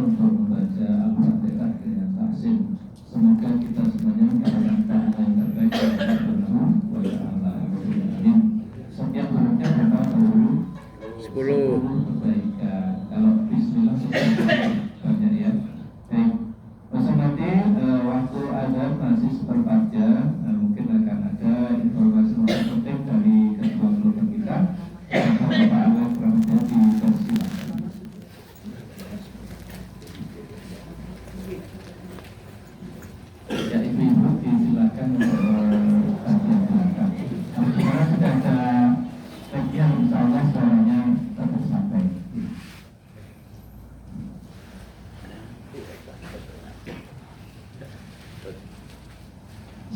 untuk membaca Al-Fatihah dengan taksim. Semoga kita semuanya mendapatkan pahala yang terbaik dari Allah Subhanahu wa Ta'ala. Amin. Setiap hurufnya berapa dulu? 10 kebaikan. Kalau Bismillah banyak ya. Baik. Nanti waktu ada masih seperempat jam, mungkin akan ada informasi penting dari kedua keluarga kita. Bapak Allah berada di persilakan. Ya, ibu-ibu disilakan untuk bagian belakang. Sekarang sudah ada bagian, insya Allah suaranya tetap sampai.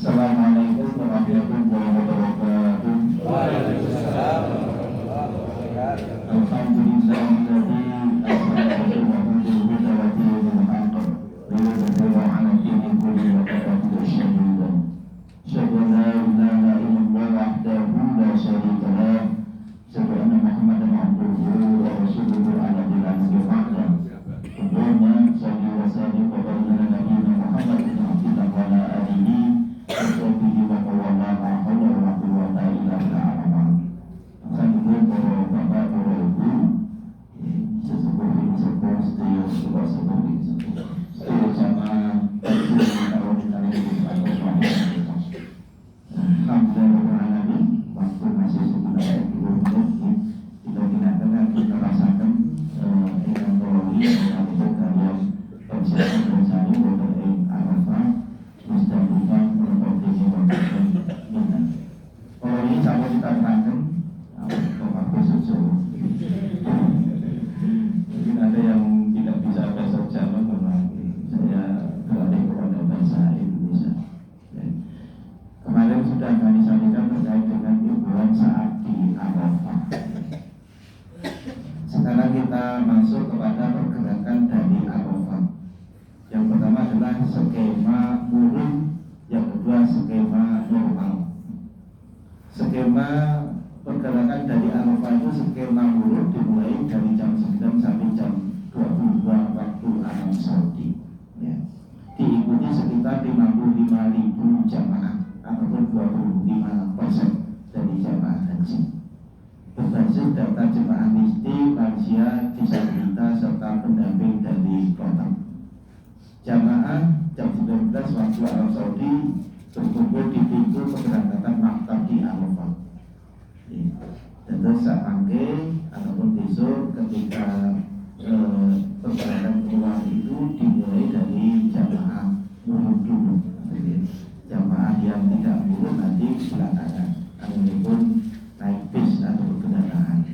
Assalamualaikum warahmatullahi wabarakatuh. Waalaikumsalam warahmatullahi wabarakatuh. Alhamdulillahilladzi asbaha wa hudahu wa haqqa wa yudhiru 'ala dini kulli wa kafahu shahidan. Asyhadu an la ilaha illallah wahdahu la syarika lah. Asyhadu anna Muhammadan 'abduhu wa rasuluhu 'ala dinihi wahda. Allahumma shalli wa sallim wa barik 'ala nabiyyina Muhammadin 'abdihi wa 'ala alihi Assalamualaikum warahmatullahi wabarakatuh. Assalamualaikum warahmatullahi wabarakatuh. Sesepuh ini sepuh setia sepuh ini setia sama kalau kita alhamdulillah waktu masih sekitar 20 menit kita gunakan kita rasakan dengan teknologi yang kalian persiapan bersama untuk Arafah Mustafa kalau ini sama kita terangkan mungkin ada yang tidak bisa bahasa Jawa karena saya beralih kepada bahasa Indonesia. Kemarin sudah kami sampaikan terkait dengan hiburan saat di Arafah. Sekarang kita masuk kepada pergerakan dari Arafah. Yang pertama adalah skema murun, yang kedua skema normal. Skema pergerakan dari Arafah itu skema murun dimulai dari jam 9 sampai jam 22 waktu Arab Saudi ya. Diikuti sekitar 55.000 jamaah ataupun 25% dari jamaah haji. Berbasis data jemaah mistik, lansia, disabilitas serta pendamping dari kota. Jamaah jam 19 waktu Arab Saudi berkumpul di pintu keberangkatan maktab di Arafah. Dan terus saat pagi ataupun besok ketika perjalanan keluar itu dimulai dari jamaah murun dulu. Jamaah yang tidak murun nanti belakangan, ataupun naik bis atau kendaraan.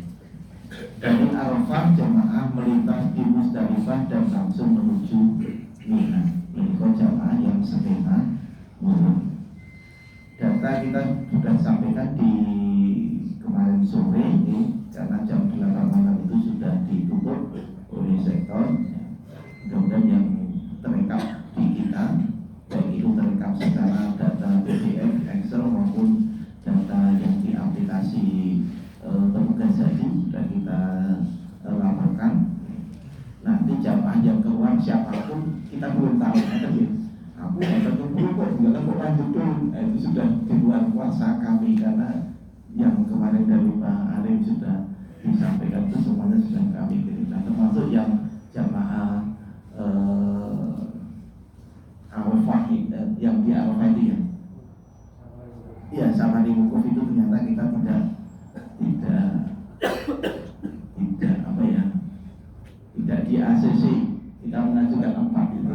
Dari Arafah jamaah melintas di Musdalifah dan langsung menuju Mina. Ini jamaah yang skema murun. Data kita sudah sampaikan di kemarin sore ini karena jam 8 malam itu sudah ditutup oleh sektor. Mudah-mudahan yang terekam di kita, baik itu terekam secara data PDF, Excel maupun data yang di aplikasi petugas haji sudah kita laporkan. Nanti jamaah yang keluar siapapun kita belum tahu. Aku ketemu kok juga kok lanjut dulu. Itu sudah di luar kuasa kami karena yang kemarin dari Pak Alim sudah disampaikan itu semuanya sudah kami kirimkan, termasuk yang jamaah Arafah yang di Arafah itu ya. Iya, sama di Wukuf itu ternyata kita tidak apa ya, tidak di ACC, kita mengajukan 4 gitu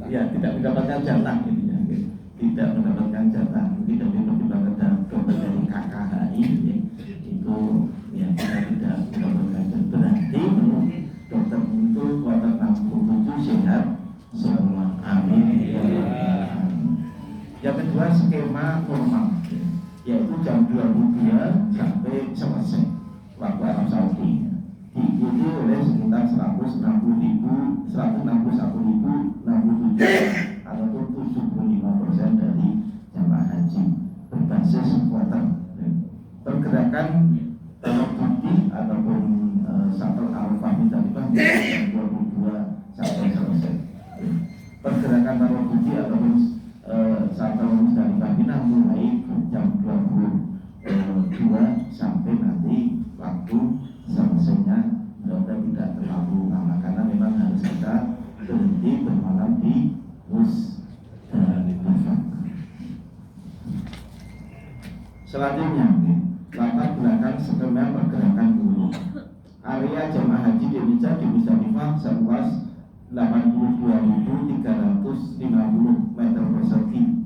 ya, tidak mendapatkan jatah gitu ya, tidak mendapatkan jatah. Mungkin dari pertimbangan dokter dari KKHI ya, itu ya kita tidak mendapatkan jatah. Berarti menurut dokter itu kuartal 67 sehat semua. Amin. Yang kedua skema normal, yaitu jam 22 sampai selesai waktu Arab Saudi. Diikuti oleh sekitar 161.067 ataupun 75% dari jamaah haji berbasis kuartal. Pergerakan bukti ataupun shuttle Arafah Muzdalifah jam 22 Musdalifah. Selanjutnya, latar belakang skema pergerakan gunung. Area jemaah haji di Indonesia di Musdalifah seluas 82.350 meter persegi.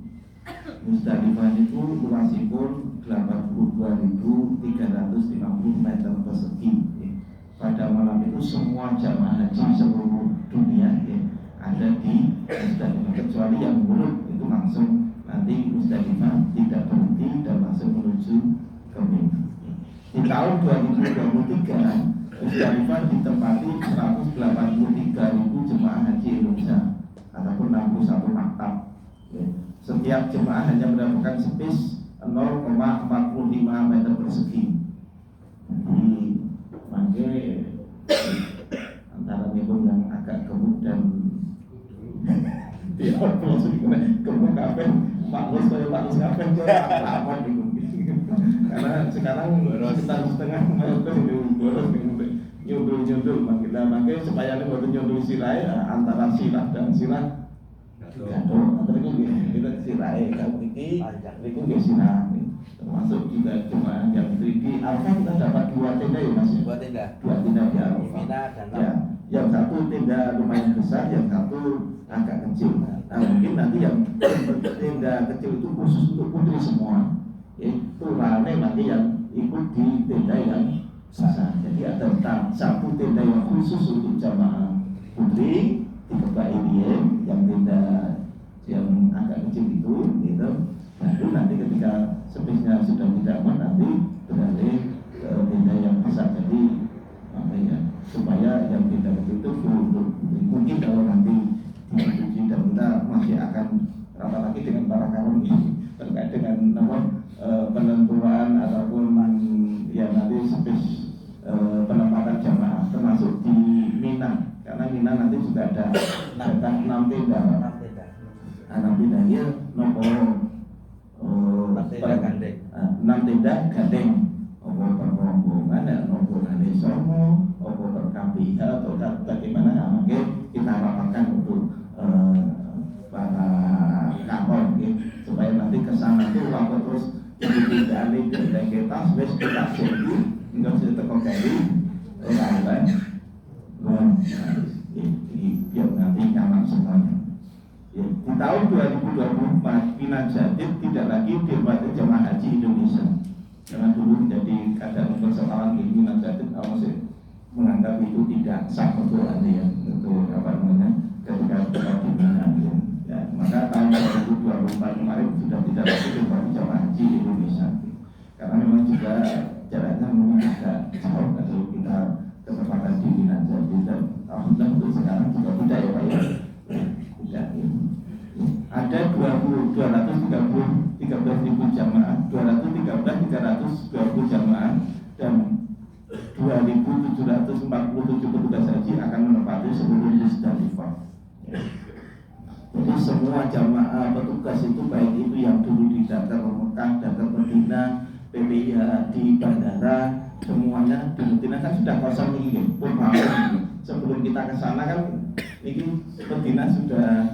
Musdalifah itu luasipun 82.350 meter persegi. Pada malam itu semua jamaah haji seluruh dunia ada di Musdalifah, kecuali yang buruk itu langsung nanti Musdalifah tidak berhenti dan langsung menuju ke Mina. Di tahun 2023 Musdalifah ditempati 183.000 jemaah haji Indonesia ataupun 61 maktab. Setiap jemaah hanya mendapatkan space 0,45 meter persegi. Jadi makanya antara pun yang agak gemuk dan dia gemuk kafe maklus kafe lama karena sekarang kita setengah nyundul kita pakai supaya ini baru nyundul silai antara silah dan silah antara kita silai kalau ini nggak silah. Termasuk juga cuma yang 3D Arafah kita dapat 2 tenda ya mas. 2 tenda di Arafah ya, yang satu tenda lumayan besar, yang satu agak kecil. Nah mungkin nanti yang tenda kecil itu khusus untuk putri semua, itu rame nanti yang ikut di tenda yang besar. Jadi ada satu tenda yang khusus untuk jamaah putri di Kebak IDM, yang tenda yang agak kecil itu gitu. Nah itu nanti ketika space-nya sudah tidak aman nanti beralih ke tenda yang besar. Jadi makanya supaya yang tenda kecil itu untuk mungkin kalau nanti disetujui dan kita masih akan rapat lagi dengan para kawan ini terkait dengan penentuan ataupun ya nanti space penempatan jamaah termasuk di Mina, karena Mina nanti sudah ada 6 tenda. 6 tenda ya nomor 6 tenda gandeng apa perrombongan dan rombongan Songo apa perkampihan atau bagaimana mungkin kita rapatkan untuk para kapal supaya nanti kesana itu lapor terus tidak ada dan kita wes kita jadi nggak bisa terkendali kan biar nanti nyaman semuanya. Di tahun 2024 Mina Jadid tidak lagi dihormati jemaah haji Indonesia, karena dulu menjadi keadaan persoalan di Mina Jadid masih menganggap itu tidak sah untuk apa namanya ketika kita di Mina ya. Maka tahun 2024 kemarin sudah tidak lagi dihormati jemaah haji Indonesia, karena memang juga jaraknya memang agak jauh kalau kita ketempatan di Mina Jadid, dan alhamdulillah untuk sekarang juga tidak ya Pak ya. Ada 13.000 jamaah, 320 jamaah dan 2.747 petugas haji akan menempati seluruh Musdalifah. Jadi semua jamaah petugas itu baik itu yang dulu di Dakar Mekah, Dakar Medina, PPIH di bandara, semuanya di Medina kan sudah kosong ini. Sebelum kita ke sana kan ini Medina sudah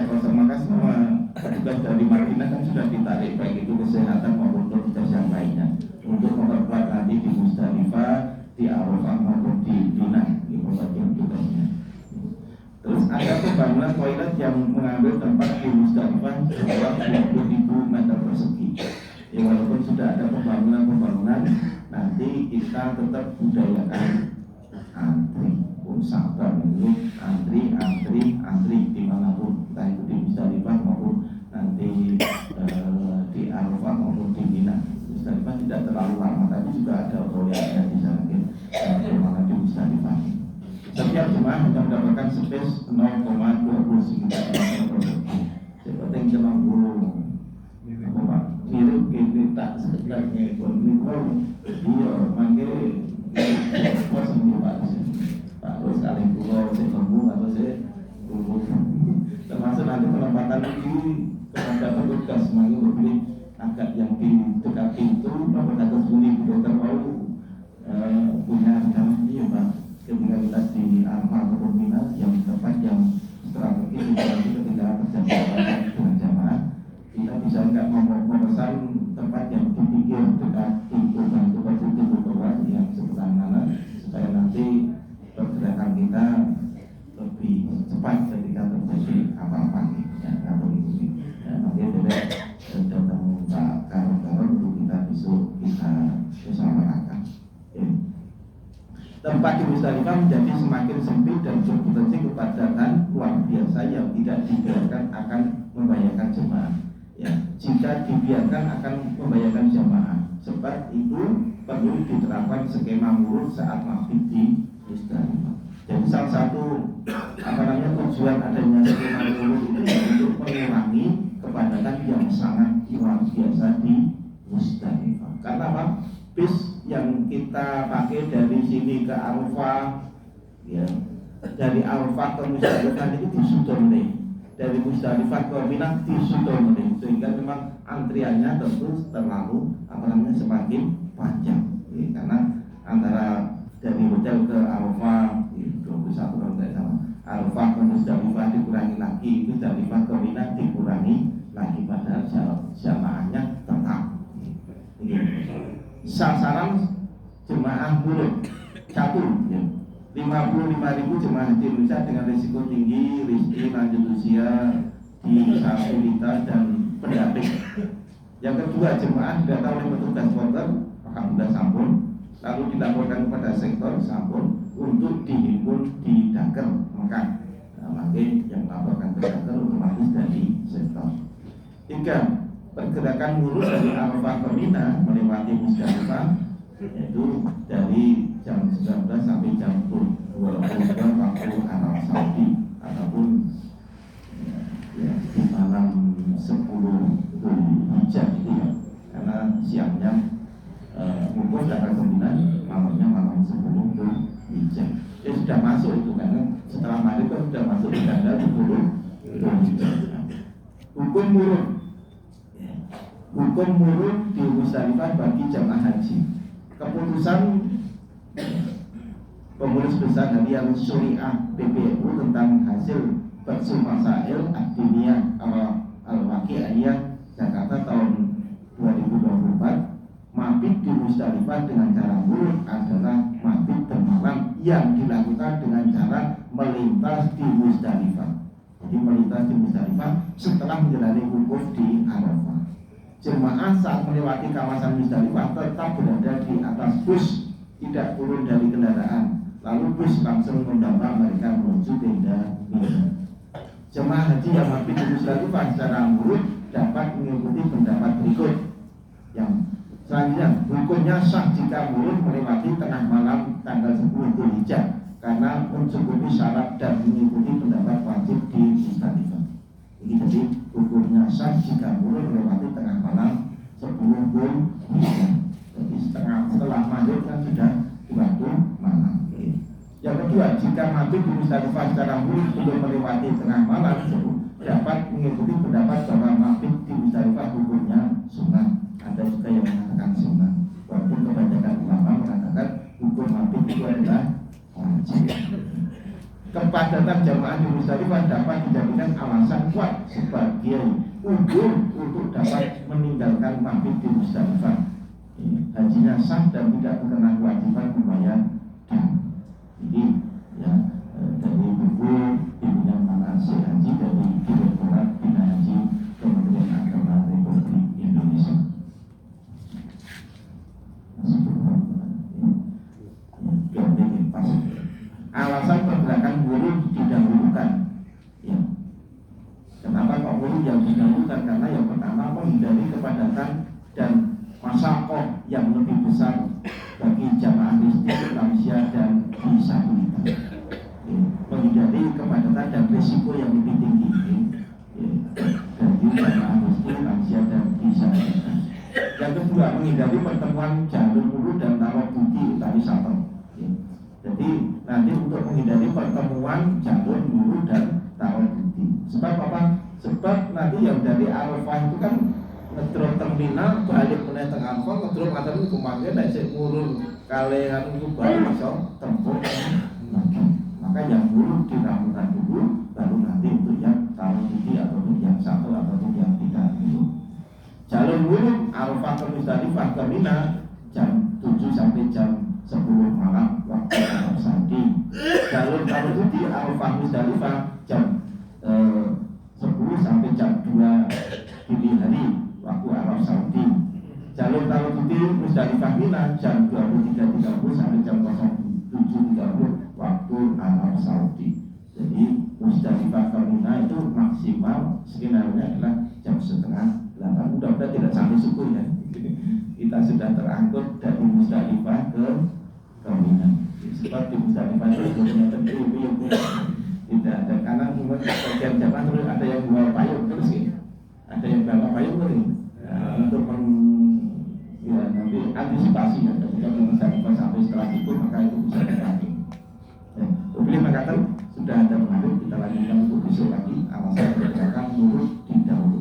kosong, maka semua petugas dari Madinah kan sudah ditarik baik itu kesehatan maupun petugas yang lainnya untuk memperkuat nanti di Musdalifah, di Arafah maupun di Mina di bagian tugasnya. Terus ada pembangunan toilet yang mengambil tempat di Musdalifah seluas 20.000 meter persegi. Ya walaupun sudah ada pembangunan nanti kita tetap budayakan antri pun sabar ini antri dimanapun, entah itu di Musdalifah maupun nanti di Arafah maupun di Mina. Musdalifah tidak terlalu lama, tapi juga ada proyeknya di sana bagaimana di Musdalifah. Setiap jemaah hanya mendapatkan space 0,29 persegi. Seperti yang jemaah guru apa Pak mirip ini tak sekedar ngekon dia manggil kosong Pak terus kali pulau saya ngomong atau saya termasuk nanti penempatan ini kepada petugas semuanya lebih agak yang di dekat pintu apa kata bunyi dokter mau punya rencana ini ya Pak ketika kita di Arafah atau Mina yang tempat yang strategis nanti ketika tempat di Musdalifah menjadi semakin sempit dan berpotensi kepadatan luar biasa yang tidak dibiarkan akan membahayakan jemaah. Ya, jika dibiarkan akan membahayakan jemaah. Sebab itu perlu diterapkan skema murus saat mabit di Musdalifah. Jadi salah satu tujuan adanya skema murus itu untuk mengurangi kepadatan yang sangat luar biasa di Musdalifah. Karena apa? Bis yang kita pakai dari sini ke Arafah, ya, dari Arafah ke Musdalifah itu disudoni, dari Musdalifah ke Mina disudoni, sehingga memang antriannya tentu terlalu semakin panjang, ya, karena antara dari hotel ke Arafah 21 kalau tidak salah, Arafah ke Musdalifah dikurangi lagi, Musdalifah ke Mina dikurangi lagi, padahal jamaahnya tetap. Sasaran jemaah buruk satu, ya, 55.000 jemaah haji Indonesia dengan risiko tinggi, riski lanjut usia, disabilitas dan pendamping. Yang kedua, jemaah didata oleh petugas porter, alhamdulillah sampun, lalu dilaporkan kepada sektor sampun untuk dihimpun di Daker Mekah. Makin yang melaporkan ke Daker otomatis dari sektor. Tiga, pergerakan lurus dari Arafah ke Mina melewati Musdalifah, yaitu dari jam 19 sampai jam 22 waktu Arab Saudi ataupun ya, di malam 10 Dzulhijjah itu ya, karena siangnya wukuf tanggal 9, malamnya malam 10 Dzulhijjah. Ya sudah masuk itu, karena setelah maghrib kan sudah masuk di tanggal 10 Dzulhijjah. Hukum murun. Hukum murun di Musdalifah bagi jamaah haji. Keputusan Pengurus Besar Harian Syariah PBNU tentang hasil Baksul Masail Ad-Diniyah Al-Waqi'iyah Jakarta tahun 2024, mabit di Musdalifah dengan cara murun adalah mabit bermalam yang dilakukan dengan cara melintas di Musdalifah. Jadi melintas di Musdalifah setelah menjalani wukuf di Arafah. Jemaah saat melewati kawasan Musdalifah tetap berada di atas bus, tidak turun dari kendaraan. Lalu bus langsung membawa mereka menuju tenda Mina. Jemaah haji yang mabit di Musdalifah secara murun dapat mengikuti pendapat berikut. Yang selanjutnya, hukumnya sah jika murun melewati tengah malam tanggal 10 Dzulhijjah karena mencukupi syarat dan mengikuti pendapat wajib di Musdalifah. Ini jadi hukumnya sah jika murun melewati tengah malam 10 Dzulhijjah. Jadi setelah maghrib kan sudah di waktu malam. Yang kedua, jika mabit di Musdalifah secara murun belum melewati tengah malam, dapat mengikuti pendapat bahwa mabit di Musdalifah hukumnya sunnah. Ada juga yang mengatakan sunnah, walaupun kebanyakan ulama mengatakan hukum mabit itu adalah wajib. Kepadatan jamaah di Musdalifah dapat dijadikan alasan kuat sebagai uzur untuk dapat meninggalkan mabit di Musdalifah. Hajinya sah dan tidak terkena kewajiban membayar dam. Jadi ya, dari buku bimbingan manasik haji dari Direktorat Bina Haji Kementerian Agama Republik Indonesia. Alasan pergerakan buruh didahulukan, ya. Kenapa kok buruh yang didahulukan? Karena yang pertama menghindari kepadatan dan masakoh yang lebih besar bagi jamaah listrik, lansia dan disabilitas, ya. Menghindari kepadatan dan risiko yang lebih tinggi, ya, bagi jamaah listrik, lansia dan disabilitas. Yang kedua, menghindari pertemuan jalur buruh dan taruh bukti tali shuttle, ya. Jadi nanti untuk menghindari pertemuan jalur buruh dan taruh bukti. Sebab apa? Sebab nanti yang dari Arafah itu kan ngedrop terminal balik meneh teng Arafah, ngedrop ngaten kumangke nek sik murun kalian itu baru bisa tempuh. Maka yang buruh dirampungkan dulu, baru nanti untuk yang taruh bukti atau untuk yang satu atau untuk yang tidak dulu. Jalur buruh Arafah ke Musdalifah ke Mina jam 7 sampai jam 10 malam waktu Arab Saudi. Jalur taruh bukti Arafah Musdalifah jam 10 sampai jam 2 dini hari waktu Arab Saudi. Jalur taruh bukti Musdalifah Mina jam 23.30 sampai jam 07 seperti Musdalifah itu tidak ada, karena mungkin bagian jamaah terus ada yang bawa payung terus ya, ada yang bawa payung terus untuk ya, nanti antisipasi ya, ketika di Musdalifah sampai setelah itu maka itu bisa dipakai. Ya, beliau mengatakan sudah ada mengalir, kita lanjutkan untuk besok lagi. Alasan berdasarkan nurut di dahulu.